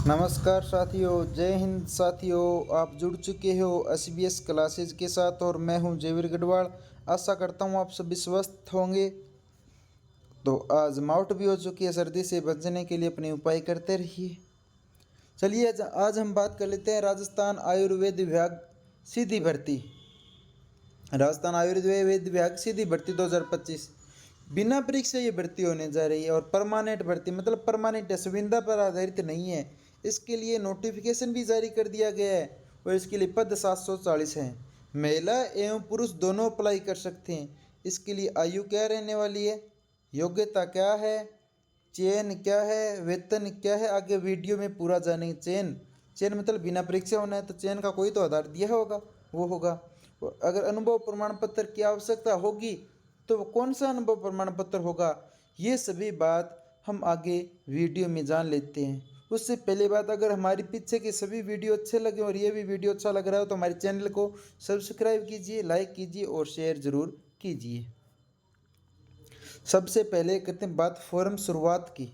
नमस्कार साथियों, जय हिंद साथियों। आप जुड़ चुके हो SBS क्लासेज के साथ और मैं हूं जयवीर गढ़वाल। आशा करता हूं आप सभी स्वस्थ होंगे। तो आज माउट भी हो चुकी है, सर्दी से बचने के लिए अपने उपाय करते रहिए। चलिए आज हम बात कर लेते हैं राजस्थान आयुर्वेद विभाग सीधी भर्ती। राजस्थान आयुर्वेद विभाग सीधी भर्ती 2025 बिना परीक्षा ये भर्ती होने जा रही है और परमानेंट भर्ती मतलब परमानेंट है, संविदा पर आधारित नहीं है। इसके लिए नोटिफिकेशन भी जारी कर दिया गया है और इसके लिए पद 740 हैं। महिला एवं पुरुष दोनों अप्लाई कर सकते हैं। इसके लिए आयु क्या रहने वाली है, योग्यता क्या है, चयन क्या है, वेतन क्या है, आगे वीडियो में पूरा जानेंगे। चयन चयन मतलब बिना परीक्षा होना है, तो चयन का कोई तो आधार दिया होगा, वो होगा। और अगर अनुभव प्रमाण पत्र की आवश्यकता होगी तो कौन सा अनुभव प्रमाण पत्र होगा, ये सभी बात हम आगे वीडियो में जान लेते हैं। उससे पहले बात, अगर हमारी पीछे के सभी वीडियो अच्छे लगे और ये भी वीडियो अच्छा लग रहा हो तो हमारे चैनल को सब्सक्राइब कीजिए, लाइक कीजिए और शेयर ज़रूर कीजिए। सबसे पहले करते हैं बात फॉर्म शुरुआत की।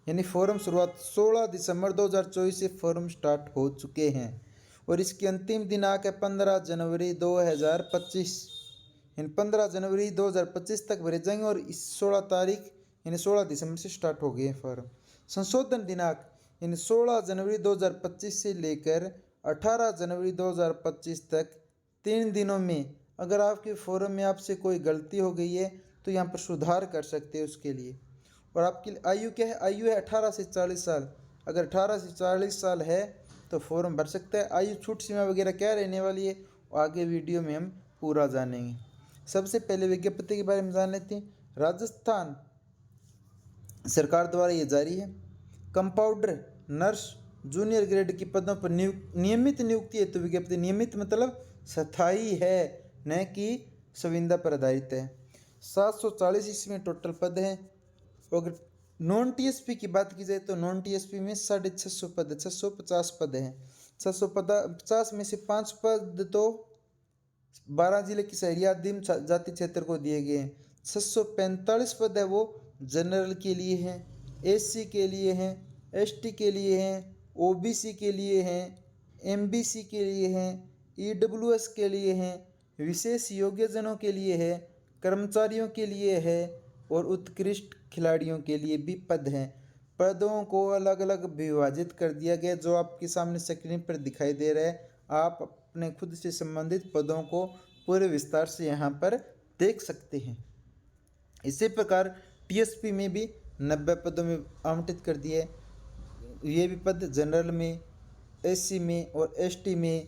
यानी फॉर्म शुरुआत 16 दिसंबर 2024 से फॉर्म स्टार्ट हो चुके हैं और इसकी अंतिम दिनांक है 15 जनवरी 2025। यानी 15 जनवरी 2025 तक भरे जाएंगे और इस 16 तारीख यानी 16 दिसंबर से स्टार्ट हो गए हैं फॉर्म। संशोधन दिनांक यानी 16 जनवरी 2025 से लेकर 18 जनवरी 2025 तक 3 दिनों में अगर आपके फॉर्म में आपसे कोई गलती हो गई है तो यहाँ पर सुधार कर सकते हैं उसके लिए। और आपकी आयु क्या है, आयु है 18 से 40 साल। अगर 18 से 40 साल है तो फॉर्म भर सकता है। आयु छूट सीमा वगैरह क्या रहने वाली है आगे वीडियो में हम पूरा जानेंगे। सबसे पहले विज्ञप्ति के बारे में जान लेते हैं। राजस्थान सरकार द्वारा ये जारी है। कंपाउंडर, नर्स, जूनियर ग्रेड की पदों पर नियमित नियुक्ति हेतु विज्ञप्ति। नियमित मतलब स्थायी है, न कि संविदा पर आधारित है। 740 इसमें टोटल पद हैं। अगर नॉन टीएसपी की बात की जाए तो नॉन टीएसपी में 650 पद है, 650 पद हैं। 650 में से 5 पद तो 12 जिले की शहरी आदिम जाति क्षेत्र को दिए गए हैं। 645 पद है वो जनरल के लिए हैं, एससी के लिए हैं, एसटी के लिए हैं, ओबीसी के लिए हैं, एमबीसी के लिए हैं, ईडब्ल्यूएस के लिए हैं, विशेष योग्यजनों के लिए है, कर्मचारियों के लिए है और उत्कृष्ट खिलाड़ियों के लिए भी पद हैं। पदों को अलग अलग विभाजित कर दिया गया जो आपके सामने स्क्रीन पर दिखाई दे रहा है। आप अपने खुद से संबंधित पदों को पूरे विस्तार से यहाँ पर देख सकते हैं। इसी प्रकार टीएसपी में भी 90 पदों में आवंटित कर दिए। ये भी पद जनरल में, एससी में और एसटी में,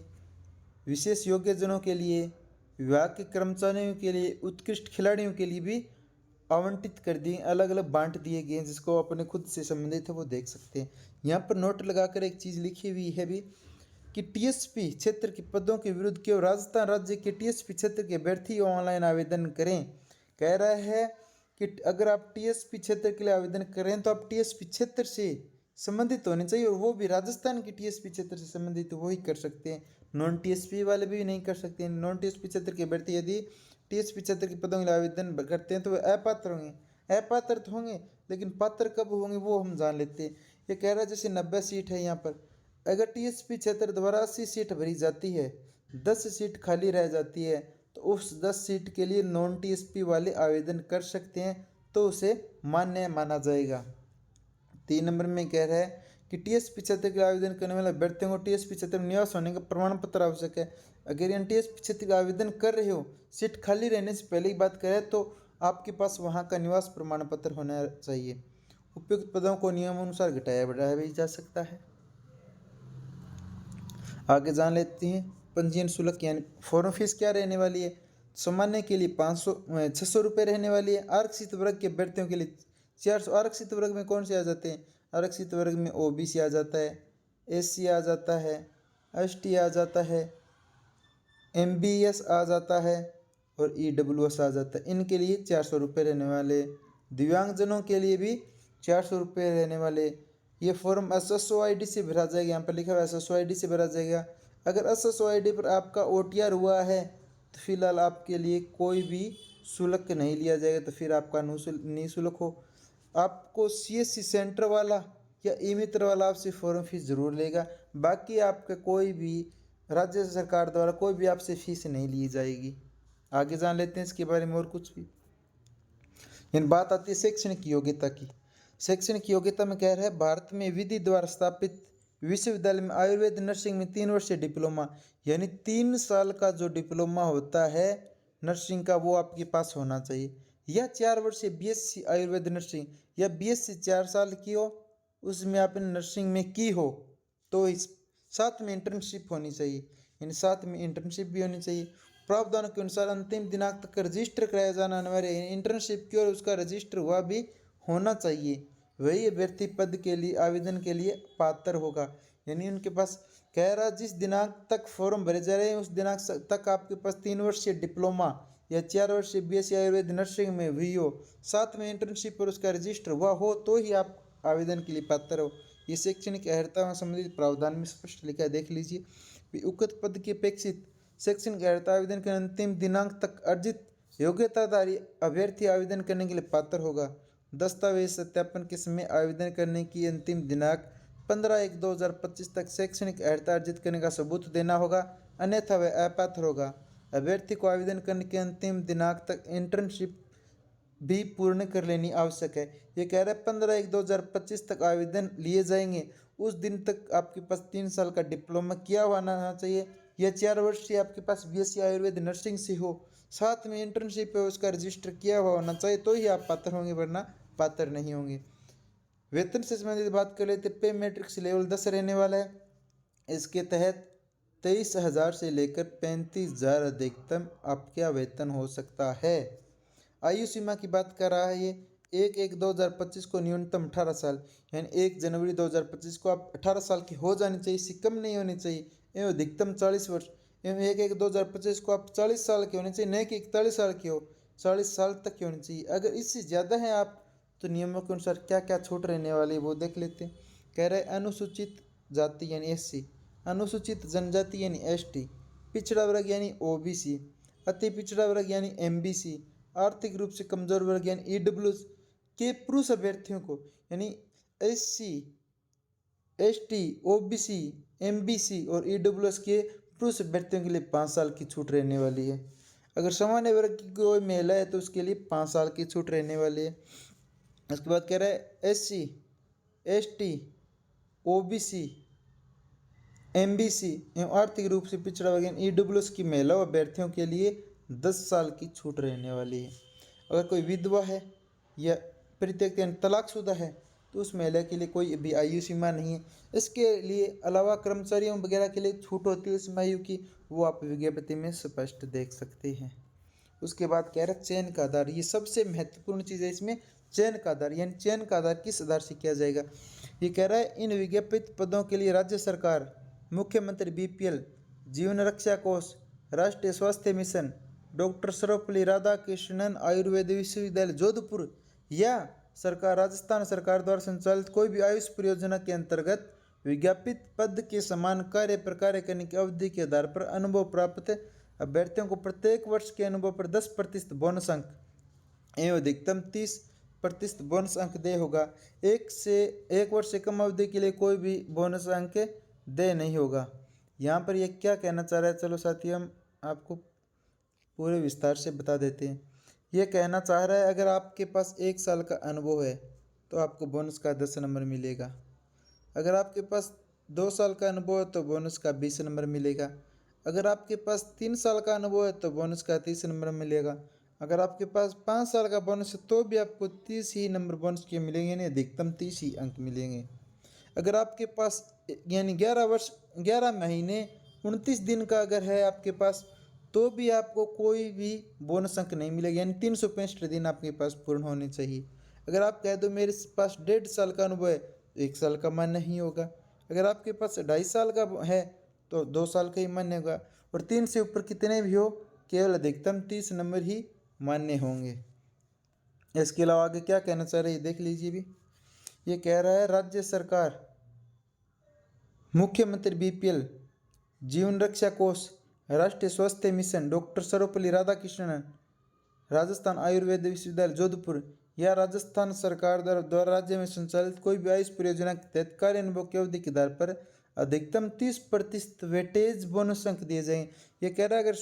विशेष योग्यजनों के लिए, विभाग के कर्मचारियों के लिए, उत्कृष्ट खिलाड़ियों के लिए भी आवंटित कर दिए, अलग अलग बांट दिए गए हैं। जिसको अपने खुद से संबंधित है वो देख सकते हैं। यहाँ पर नोट लगाकर एक चीज़ लिखी हुई है भी कि टीएसपी क्षेत्र के पदों के विरुद्ध केवल राजस्थान राज्य के टीएसपी क्षेत्र के अभ्यर्थी ऑनलाइन आवेदन करें। कह रहा है कि अगर आप टीएसपी क्षेत्र के लिए आवेदन करें तो आप टीएसपी क्षेत्र से संबंधित होने चाहिए और वो भी राजस्थान की टीएसपी क्षेत्र से संबंधित वो ही कर सकते हैं। नॉन टीएसपी वाले भी नहीं कर सकते हैं। नॉन टीएसपी क्षेत्र के अभ्यर्थी यदि टीएसपी क्षेत्र के पदों के लिए आवेदन करते हैं तो वे अपात्र होंगे। अपात्र तो होंगे, लेकिन पात्र कब होंगे वो हम जान लेते हैं। ये कह रहा है जैसे 90 सीट है यहाँ पर, अगर टीएसपी क्षेत्र द्वारा 80 सीट भरी जाती है, 10 सीट खाली रह जाती है तो उस 10 सीट के लिए नॉन टीएसपी वाले आवेदन कर सकते हैं तो उसे मान्य माना जाएगा। 3 नंबर में कह रहा है कि टीएसपी क्षेत्र के आवेदन करने वाले अभ्यर्थियों को टीएसपी क्षेत्र में निवास होने का प्रमाण पत्र आवश्यक है। अगर इन टीएसपी क्षेत्र का आवेदन कर रहे हो, सीट खाली रहने से पहले की बात करें तो आपके पास वहाँ का निवास प्रमाण पत्र होना चाहिए। उपयुक्त पदों को नियमानुसार घटाया बढ़ाया भी जा सकता है। आगे जान लेते हैं पंजीयन शुल्क यानी फॉर्म फीस क्या रहने वाली है। सामान्य के लिए 600 रुपये रहने वाली है। आरक्षित वर्ग के अभ्यर्थियों के लिए 400। आरक्षित वर्ग में कौन से आ जाते हैं? आरक्षित वर्ग में ओबीसी आ जाता है, एससी आ जाता है, एसटी आ जाता है, एमबीएस आ जाता है और ईडब्ल्यूएस आ जाता है। इनके लिए 400 रुपये रहने वाले। दिव्यांगजनों के लिए भी 400 रुपये रहने वाले। ये फॉर्म एसएसओ आईडी से भरा जाएगा। यहाँ पर लिखा हुआ है एसएसओ आईडी से भरा जाएगा। अगर एसएसओ आईडी पर आपका ओटीआर हुआ है तो फिलहाल आपके लिए कोई भी शुल्क नहीं लिया जाएगा, तो फिर आपका निःशुल्क हो। आपको सीएससी सेंटर वाला या ई मित्र वाला आपसे फॉर्म फीस ज़रूर लेगा। बाकी आपका कोई भी राज्य सरकार द्वारा कोई भी आपसे फीस नहीं ली जाएगी। आगे जान लेते हैं इसके बारे में और कुछ भी। इन बात आती है शैक्षणिक योग्यता की। शैक्षणिक योग्यता में कह रहा है भारत में विधि द्वारा स्थापित विश्वविद्यालय में आयुर्वेद नर्सिंग में 3 वर्षीय डिप्लोमा यानी 3 साल का जो डिप्लोमा होता है नर्सिंग का वो आपके पास होना चाहिए, या 4 वर्षीय बीएससी आयुर्वेद नर्सिंग या बीएससी 4 साल की हो उसमें आपने नर्सिंग में की हो तो इस साथ में इंटर्नशिप होनी चाहिए, यानी साथ में इंटर्नशिप भी होनी चाहिए। प्रावधानों के अनुसार अंतिम दिनांक तक रजिस्टर कराया जाना अनिवार्य है, इंटर्नशिप की और उसका रजिस्टर हुआ भी होना चाहिए, वही अभ्यर्थी पद के लिए आवेदन के लिए पात्र होगा। यानी उनके पास कह रहा जिस दिनांक तक फॉर्म भरे जा रहे हैं उस दिनांक तक आपके पास 3 वर्षीय डिप्लोमा या 4 वर्षीय बीएससी आयुर्वेद नर्सिंग में हुई हो, साथ में इंटर्नशिप और उसका रजिस्टर हुआ हो तो ही आप आवेदन के लिए पात्र हो। ये शैक्षणिक अर्हता से संबंधित प्रावधान में स्पष्ट लिखा है, देख लीजिए। उक्त पद की अपेक्षित शैक्षणिक अर्हता आवेदन के अंतिम दिनांक तक अर्जित योग्यताधारी अभ्यर्थी आवेदन करने के लिए पात्र होगा। दस्तावेज सत्यापन के समय आवेदन करने की अंतिम दिनांक 15/1/2025 तक शैक्षणिक अर्हता अर्जित करने का सबूत देना होगा, अन्यथा वह अपात्र होगा। अभ्यर्थी को आवेदन करने के अंतिम दिनांक तक इंटर्नशिप भी पूर्ण कर लेनी आवश्यक है। ये कह रहा है 15/1/2025 तक आवेदन लिए जाएंगे, उस दिन तक आपके पास 3 साल का डिप्लोमा किया हुआ होना चाहिए या 4 वर्षीय आपके पास बीएससी आयुर्वेद नर्सिंग से हो, साथ में इंटर्नशिप है उसका रजिस्टर किया हुआ होना चाहिए तो ही आप पात्र होंगे, वरना पात्र नहीं होंगे। वेतन से संबंधित बात कर लेते, पे मैट्रिक्स लेवल 10 रहने वाला है। इसके तहत 23,000 से लेकर 35,000 अधिकतम आपका वेतन हो सकता है। आयु सीमा की बात कर रहा है ये 1/1/2025 को न्यूनतम 18 साल यानी 1 जनवरी 2025 को आप 18 साल की हो जानी चाहिए, इससे कम नहीं होनी चाहिए, एवं अधिकतम 40 वर्ष एवं 1/1/2025 को आप 40 साल के होने चाहिए, नहीं कि 41 साल के हो, 40 साल तक की होनी चाहिए। अगर इससे ज़्यादा है आप तो नियमों के अनुसार क्या क्या छूट रहने वाली है वो देख लेते हैं। कह रहे अनुसूचित जाति यानी एससी, अनुसूचित जनजाति यानी एसटी, पिछड़ा वर्ग यानी ओबीसी, अति पिछड़ा वर्ग यानी एमबीसी, आर्थिक रूप से कमजोर वर्ग यानी ईडब्ल्यूएस के पुरुष अभ्यर्थियों को यानी एससी, एसटी, ओबीसी, एमबीसी और ईडब्ल्यूएस के पुरुष अभ्यर्थियों के लिए 5 साल की छूट रहने वाली है। अगर सामान्य वर्ग की कोई महिला है तो उसके लिए 5 साल की छूट रहने वाली है। उसके बाद कह रहा है एससी, एसटी, ओबीसी, एमबीसी एवं आर्थिक रूप से पिछड़ा वर्ग ईडब्ल्यूएस की महिला अभ्यर्थियों के लिए 10 साल की छूट रहने वाली है। अगर कोई विधवा है या परित्यक्त यानी तलाकशुदा है तो उस महिला के लिए कोई भी आयु सीमा नहीं है। इसके लिए अलावा कर्मचारियों वगैरह के लिए छूट होती है इसमें आयु की, वो आप विज्ञप्ति में स्पष्ट देख सकते हैं। उसके बाद कह रहा है चयन का आधार, ये सबसे महत्वपूर्ण चीज़ है इसमें, चयन का आधार यानी चयन का आधार किस आधार से किया जाएगा। ये कह रहा है इन विज्ञापित पदों के लिए राज्य सरकार, मुख्यमंत्री बीपीएल, जीवन रक्षा कोष, राष्ट्रीय स्वास्थ्य मिशन, डॉक्टर सर्वपल्ली राधाकृष्णन आयुर्वेद विश्वविद्यालय जोधपुर या सरकार राजस्थान सरकार द्वारा संचालित कोई भी आयुष परियोजना के अंतर्गत विज्ञापित पद के समान कार्य प्रकार करने की अवधि के आधार पर अनुभव प्राप्त अभ्यर्थियों को प्रत्येक वर्ष के अनुभव पर 10% बोनस अंक एवं अधिकतम 30% बोनस अंक दे होगा। एक वर्ष से कम अवधि के लिए कोई भी बोनस अंक दे नहीं होगा। यहाँ पर यह क्या कहना चाह रहा है, चलो साथियों हम आपको पूरे विस्तार से बता देते हैं। ये कहना चाह रहा है अगर आपके पास 1 साल का अनुभव है तो आपको बोनस का 10 नंबर मिलेगा। अगर आपके पास 2 साल का अनुभव है तो बोनस का 20 नंबर मिलेगा। अगर आपके पास 3 साल का अनुभव है तो बोनस का 30 नंबर मिलेगा। अगर आपके पास 5 साल का बोनस है तो भी आपको 30 ही नंबर बोनस के मिलेंगे, नहीं अधिकतम 30 ही अंक मिलेंगे। अगर आपके पास यानी 11 महीने 29 दिन का अगर है आपके पास तो भी आपको कोई भी बोनस अंक नहीं मिलेगा, यानी 365 दिन आपके पास पूर्ण होने चाहिए। अगर आप कह दो मेरे पास 1.5 साल का अनुभव है तो 1 साल का मान्य नहीं होगा। अगर आपके पास 2.5 साल का है तो 2 साल का ही मान्य होगा, और 3 से ऊपर कितने भी हो केवल अधिकतम 30 नंबर ही मान्य होंगे। इसके अलावा आगे क्या कहना चाह रहे हैं देख लीजिए भी। ये कह रहा है राज्य सरकार, मुख्यमंत्री बीपीएल, जीवन रक्षा कोष, राष्ट्रीय स्वास्थ्य मिशन, डॉक्टर सर्वपल्ली राधाकृष्णन राजस्थान आयुर्वेद विश्वविद्यालय जोधपुर या राजस्थान सरकार द्वारा राज्य में संचालित कोई भी आयुष परियोजना के तहत कार्य अनुभव की अवधि के आधार पर अधिकतम 30% वेटेज बोनस अंक दिए जाएंगे। ये कह रहा है अगर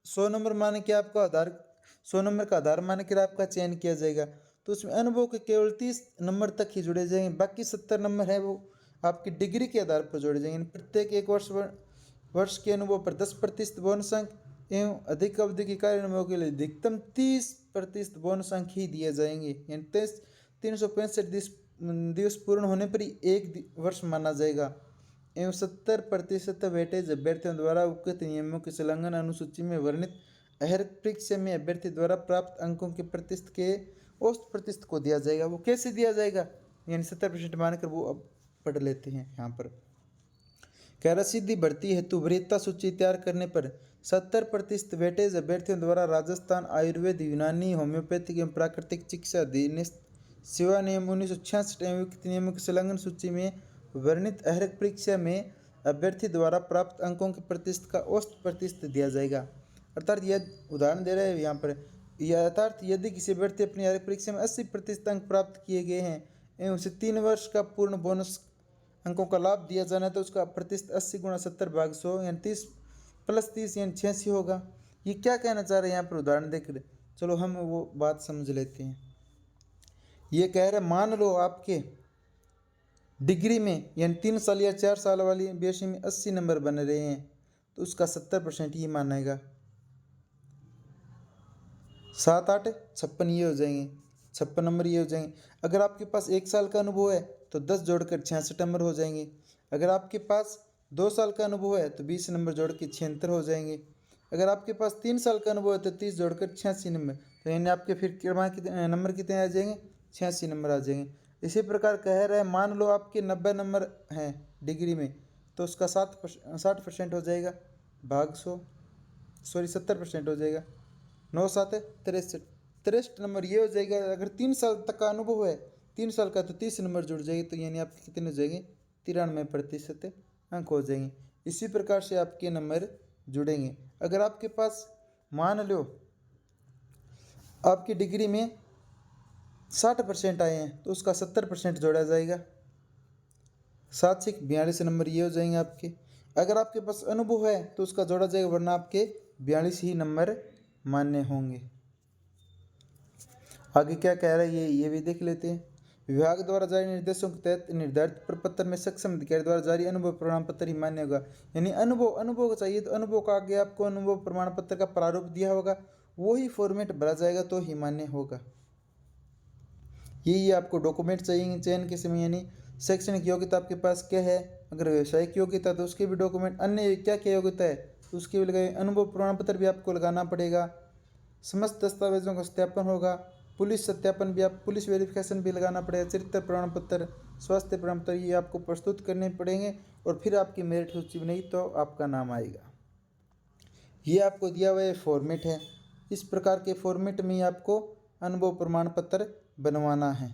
100 नंबर मान के आपका आधार 100 नंबर का आधार मान कर आपका चयन किया जाएगा तो उसमें अनुभव के केवल 30 नंबर तक ही जुड़े जाएंगे। बाकी 70 नंबर है वो आपकी डिग्री के आधार पर जोड़े जाएंगे। प्रत्येक एक वर्ष के अनुभव पर 10% बोनस अंक एवं अधिक अवधि के कार्य अनुभव के लिए अधिकतम 30% बोनस अंक ही दिए जाएंगे। यानी 365 दिवस पूर्ण होने पर ही एक वर्ष माना जाएगा एवं 70% वेटेज अभ्यर्थियों द्वारा उक्त नियमों के संलग्न अनुसूची में वर्णित अर्हता परीक्षा में अभ्यर्थी द्वारा प्राप्त अंकों के प्रतिशत के औसत प्रतिशत को दिया जाएगा। वो कैसे दिया जाएगा यानी 70% मानकर वो अब पढ़ लेते हैं। यहाँ पर कह रहा सीधी भर्ती हेतु वरीयता सूची तैयार करने पर 70% वेटेज अभ्यर्थियों द्वारा राजस्थान आयुर्वेद यूनानी होम्योपैथिक एवं प्राकृतिक चिकित्सा अधीनस्थ सेवा नियम 1966 एवं युक्त नियमों की संलग्न सूची में वर्णित अर्हता परीक्षा में अभ्यर्थी द्वारा प्राप्त अंकों के प्रतिशत का औसत प्रतिशत दिया जाएगा। अर्थात यह उदाहरण दे रहे हैं यहाँ पर यथार्थ यदि किसी अभ्यर्थी अपनी अर्हता परीक्षा में 80% अंक प्राप्त किए गए हैं एवं उसे 3 वर्ष का पूर्ण बोनस अंकों का लाभ दिया जाना है तो उसका प्रतिशत 80 × 70/100 यानी 30 + 30 यानी 86 होगा। ये क्या कहना चाह रहे हैं यहाँ पर उदाहरण देकर चलो हम वो बात समझ लेते हैं। ये कह रहे मान लो आपके डिग्री में यानी 3 साल या 4 साल वाली बीएससी में 80 नंबर बन रहे हैं तो उसका 70% ही मानेगा। 7 8 56 ये हो जाएंगे 56 नंबर ये हो जाएंगे। अगर आपके पास 1 साल का अनुभव है तो 10 जोड़कर 66 नंबर हो जाएंगे। अगर आपके पास 2 साल का अनुभव है तो 20 नंबर जोड़ के 76 हो जाएंगे। अगर आपके पास 3 साल का अनुभव है तो 30 जोड़कर 86 नंबर तो यानी आपके फिर नंबर कितने आ जाएंगे 86 नंबर आ जाएंगे। इसी प्रकार कह रहे हैं मान लो आपके 90 नंबर हैं डिग्री में तो उसका 60% हो जाएगा भाग 100 सॉरी 70% हो जाएगा 9 7 63 नंबर ये हो जाएगा। अगर 3 साल तक का अनुभव है 3 साल का तो 30 नंबर जुड़ जाएंगे तो यानी आपके कितने हो जाएंगे 93% अंक हो जाएंगे। इसी प्रकार से आपके नंबर जुड़ेंगे। अगर आपके पास मान लो आपकी डिग्री में 60% आए हैं तो उसका 70% जोड़ा जाएगा 7 से 42 नंबर ये हो जाएंगे आपके। अगर आपके पास अनुभव है तो उसका जोड़ा जाएगा वरना आपके 42 ही नंबर मान्य होंगे। आगे क्या कह रहा है ये भी देख लेते हैं। विभाग द्वारा जारी निर्देशों के तहत निर्धारित प्रपत्र में सक्षम अधिकारी द्वारा जारी अनुभव प्रमाण पत्र ही मान्य होगा। यानी अनुभव चाहिए तो अनुभव का आगे आपको अनुभव प्रमाण पत्र का प्रारूप दिया होगा वो ही फॉर्मेट भरा जाएगा तो ही मान्य होगा। यही आपको डॉक्यूमेंट चाहिए चयन के समय यानी शैक्षणिक योग्यता आपके पास क्या है। अगर व्यावसायिक योग्यता तो उसके भी डॉक्यूमेंट अन्य क्या क्या योग्यता है तो उसके भी लगाए। अनुभव प्रमाण पत्र भी आपको लगाना पड़ेगा। समस्त दस्तावेजों का सत्यापन होगा। पुलिस सत्यापन भी आप पुलिस वेरिफिकेशन भी लगाना पड़ेगा। चरित्र प्रमाण पत्र स्वास्थ्य प्रमाण पत्र ये आपको प्रस्तुत करने पड़ेंगे और फिर आपकी मेरिट सूची में नहीं तो आपका नाम आएगा। ये आपको दिया हुआ फॉर्मेट है। इस प्रकार के फॉर्मेट में ही आपको अनुभव प्रमाण पत्र बनवाना है।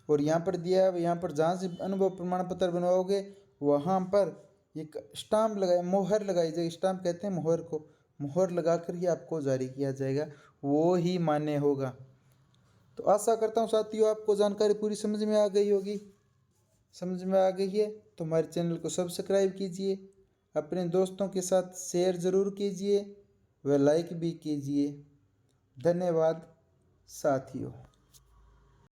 और यहाँ पर दिया है यहाँ पर जहाँ से अनुभव प्रमाण पत्र बनवाओगे वहाँ पर एक स्टाम्प लगाए मोहर लगाई जाएगी। स्टाम्प कहते हैं मोहर को। मोहर लगाकर ही आपको जारी किया जाएगा वो ही मान्य होगा। तो आशा करता हूँ साथियों आपको जानकारी पूरी समझ में आ गई होगी। समझ में आ गई है तो हमारे चैनल को सब्सक्राइब कीजिए, अपने दोस्तों के साथ शेयर ज़रूर कीजिए व लाइक भी कीजिए। धन्यवाद साथियों।